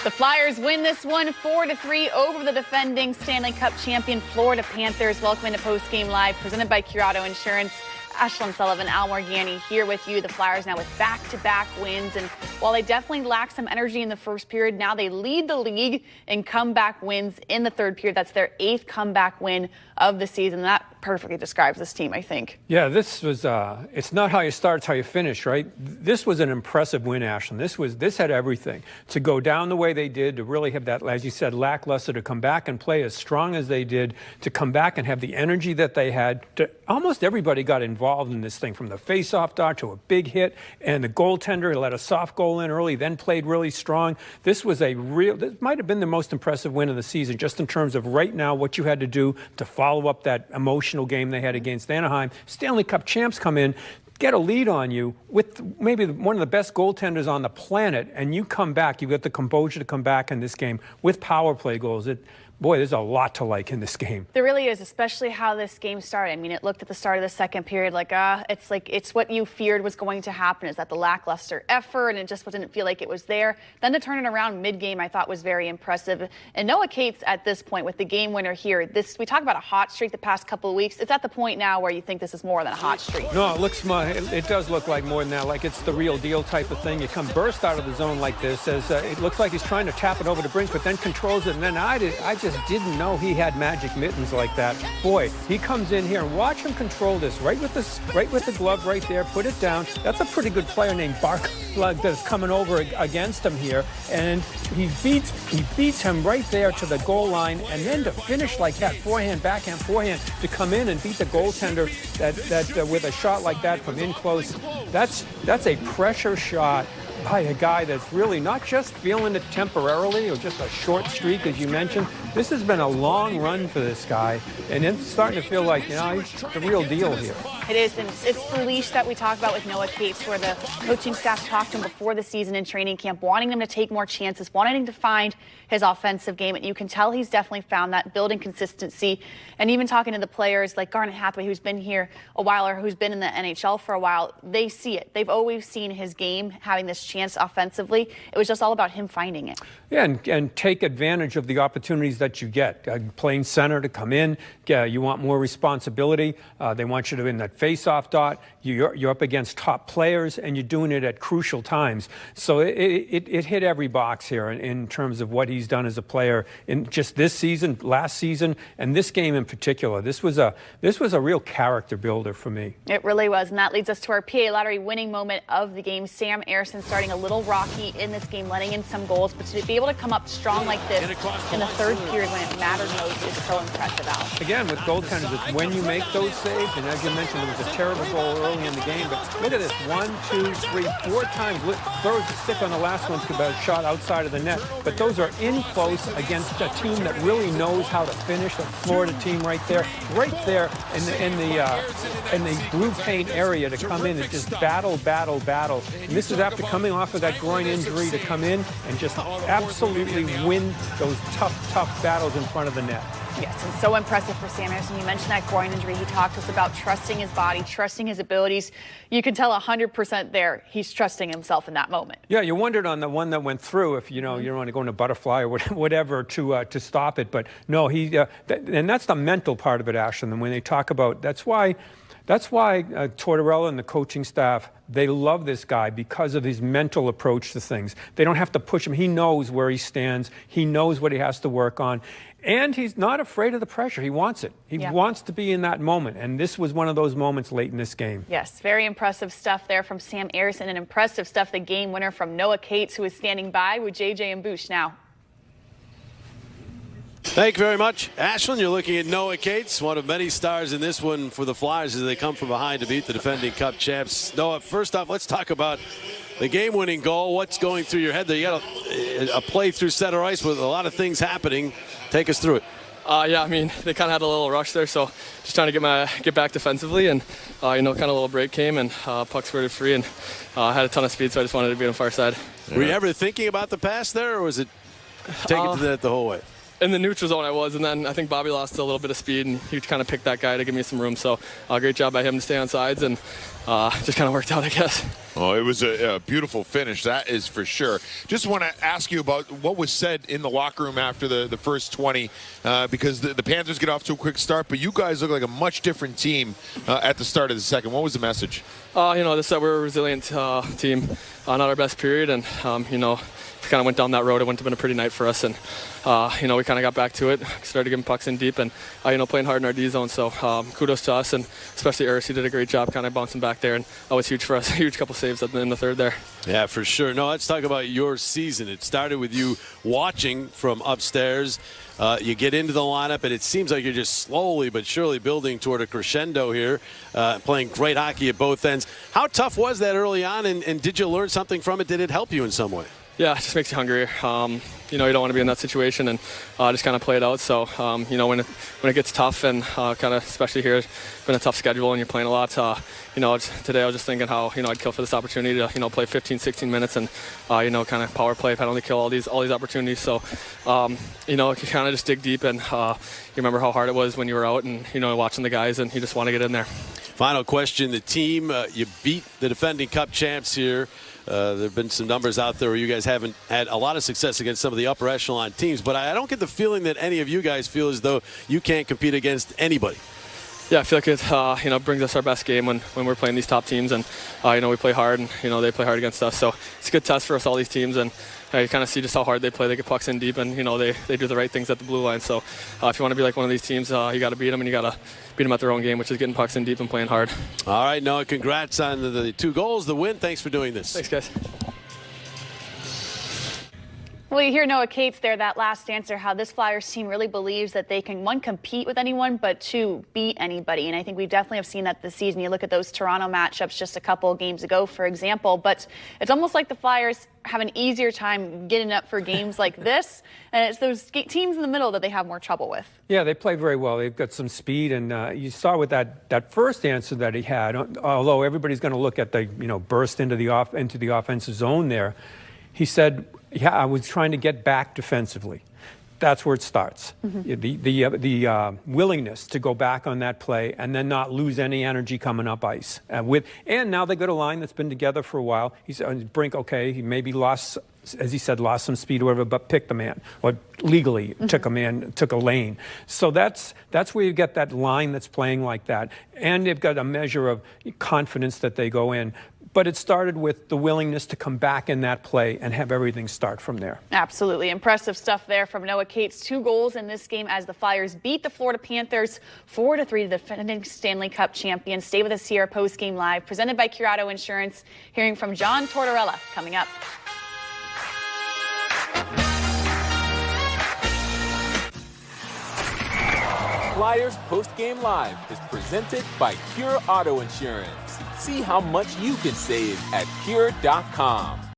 The Flyers win this one 4-3 over the defending Stanley Cup champion Florida Panthers. Welcome to Postgame Live, presented by Curado Insurance. Ashlyn Sullivan, Al Morgani here with you. The Flyers now with back-to-back wins, and while they definitely lacked some energy in the first period, now they lead the league in comeback wins in the third period. That's their 8th comeback win of the season. That perfectly describes this team, I think. Yeah, this was, it's not how you start, it's how you finish, right? This was an impressive win, Ashlyn. This had everything. To go down the way they did, to really have that, as you said, lackluster, to come back and play as strong as they did, to come back and have the energy that they had. Almost everybody got involved in this thing, from the face-off dart to a big hit, and the goaltender let a soft goal in early, then played really strong. This might have been the most impressive win of the season, just in terms of right now what you had to do to follow up that emotional game they had against Anaheim. Stanley Cup champs come in, get a lead on you with maybe one of the best goaltenders on the planet, and you come back. You get the composure to come back in this game with power play goals. Boy, there's a lot to like in this game. There really is, especially how this game started. I mean, it looked at the start of the second period it's what you feared was going to happen, is that the lackluster effort, and it just didn't feel like it was there. Then to turn it around mid-game, I thought was very impressive. And Noah Cates at this point with the game winner here, we talk about a hot streak the past couple of weeks. It's at the point now where you think this is more than a hot streak. No, it does look like more than that, like it's the real deal type of thing. You come burst out of the zone like this, as it looks like he's trying to tap it over the brink, but then controls it, and then I just didn't know he had magic mittens like that. Boy, he comes in here and watch him control this right with the glove right there. Put it down. That's a pretty good player named Barklug that's coming over against him here, and he beats him right there to the goal line, and then to finish like that, backhand forehand, to come in and beat the goaltender that with a shot like that from in close. That's a pressure shot by a guy that's really not just feeling it temporarily or just a short streak, as you mentioned. This has been a long run for this guy, and it's starting to feel like, he's the real deal here. It is, and it's the leash that we talk about with Noah Cates, where the coaching staff talked to him before the season in training camp, wanting him to take more chances, wanting him to find his offensive game, and you can tell he's definitely found that, building consistency. And even talking to the players like Garnet Hathaway, who's been here a while, or who's been in the NHL for a while, they see it. They've always seen his game, having this chance offensively. It was just all about him finding it. Yeah, and take advantage of the opportunities that you get. Playing center to come in, you want more responsibility. They want you to in that face-off dot. You're up against top players, and you're doing it at crucial times. So it hit every box here in terms of what he's done as a player in just this season, last season, and this game in particular. This was a real character builder for me. It really was, and that leads us to our PA Lottery winning moment of the game. Sam Ersson starting a little rocky in this game, letting in some goals, but to be able to come up strong like this in the third period when it mattered most is so impressive, Al. Again, with goaltenders, it's when you make those saves, and as you mentioned, it was a terrible goal early in the game, but look at this, 1, 2, 3, 4 times, throws the stick on the last one to a shot outside of the net, but those are in close against a team that really knows how to finish, the Florida team right there in the blue paint area, to come in and just battle. And this is after coming off of that groin injury, to come in and just absolutely win those tough battles in front of the net. Yes, and so impressive for Sam Ersson. You mentioned that groin injury. He talked to us about trusting his body, trusting his abilities. You can tell 100% there he's trusting himself in that moment. Yeah, you wondered on the one that went through if you don't want to go into butterfly or whatever to stop it, but no, and that's the mental part of it, Ashlyn. And when they talk about that's why Tortorella and the coaching staff, they love this guy because of his mental approach to things. They don't have to push him. He knows where he stands. He knows what he has to work on. And he's not afraid of the pressure. He wants it. He wants to be in that moment. And this was one of those moments late in this game. Yes, very impressive stuff there from Sam Ersson, and impressive stuff, the game winner from Noah Cates, who is standing by with JJ and Boosh now. Thank you very much, Ashlyn. You're looking at Noah Cates, one of many stars in this one for the Flyers as they come from behind to beat the defending Cup champs. Noah, first off, let's talk about the game-winning goal. What's going through your head there? You got a play through center ice with a lot of things happening. Take us through it. Yeah, I mean, they kind of had a little rush there, so just trying to get back defensively, and kind of a little break came, and puck squirted free, and had a ton of speed, so I just wanted to be on the far side. Were you ever thinking about the pass there, or was it taking to the net the whole way? in the neutral zone I was, and then I think Bobby lost a little bit of speed, and he kind of picked that guy to give me some room. So great job by him to stay on sides, and just kind of worked out, I guess. Oh, it was a beautiful finish, that is for sure. Just want to ask you about what was said in the locker room after the first 20, because the Panthers get off to a quick start, but you guys look like a much different team at the start of the second. What was the message? This we're a resilient team, not our best period, and if we kind of went down that road, it wouldn't have been a pretty night for us, and we kind of got back to it, started giving pucks in deep, and playing hard in our D zone. So kudos to us, and especially Ersson, he did a great job kind of bouncing back there, and that was huge for us. A huge couple saves in the third there. Yeah, for sure. No, let's talk about your season. It started with you watching from upstairs. You get into the lineup, and it seems like you're just slowly but surely building toward a crescendo here, playing great hockey at both ends. How tough was that early on, and did you learn something from it? Did it help you in some way? Yeah, it just makes you hungrier. You don't want to be in that situation, and just kind of play it out. So, when it gets tough, and kind of especially here, it's been a tough schedule, and you're playing a lot. Today I was just thinking how I'd kill for this opportunity to play 15, 16 minutes, and kind of power play, penalty kill, all these opportunities. So, you kind of just dig deep, and you remember how hard it was when you were out, and watching the guys, and you just want to get in there. Final question: the team you beat the defending Cup champs here. There have been some numbers out there where you guys haven't had a lot of success against some of the upper echelon teams, but I don't get the feeling that any of you guys feel as though you can't compete against anybody. Yeah, I feel like it brings us our best game when we're playing these top teams, and we play hard, and they play hard against us. So it's a good test for us, all these teams, and you kind of see just how hard they play. They get pucks in deep, and they do the right things at the blue line. So if you want to be like one of these teams, you got to beat them, and you got to beat them at their own game, which is getting pucks in deep and playing hard. All right, Noah, congrats on the 2 goals, the win. Thanks for doing this. Thanks, guys. Well, you hear Noah Cates there, that last answer, how this Flyers team really believes that they can, 1, compete with anyone, but 2, beat anybody. And I think we definitely have seen that this season. You look at those Toronto matchups just a couple of games ago, for example, but it's almost like the Flyers have an easier time getting up for games like this. And it's those teams in the middle that they have more trouble with. Yeah, they play very well. They've got some speed, and you saw with that first answer that he had, although everybody's going to look at the, burst into the offensive zone there, he said, yeah, I was trying to get back defensively. That's where it starts. Mm-hmm. The willingness to go back on that play and then not lose any energy coming up ice. And now they got a line that's been together for a while. He's on Brink, okay, he maybe lost, as he said, lost some speed or whatever, but picked the man. Or legally took a lane. So that's where you get that line that's playing like that. And they've got a measure of confidence that they go in. But it started with the willingness to come back in that play and have everything start from there. Absolutely. Impressive stuff there from Noah Cates. 2 goals in this game as the Flyers beat the Florida Panthers 4-3, the defending Stanley Cup champions. Stay with us here at Postgame Live, presented by Curado Insurance. Hearing from John Tortorella coming up. Flyers Postgame Live is presented by Pure Auto Insurance. See how much you can save at Pure.com.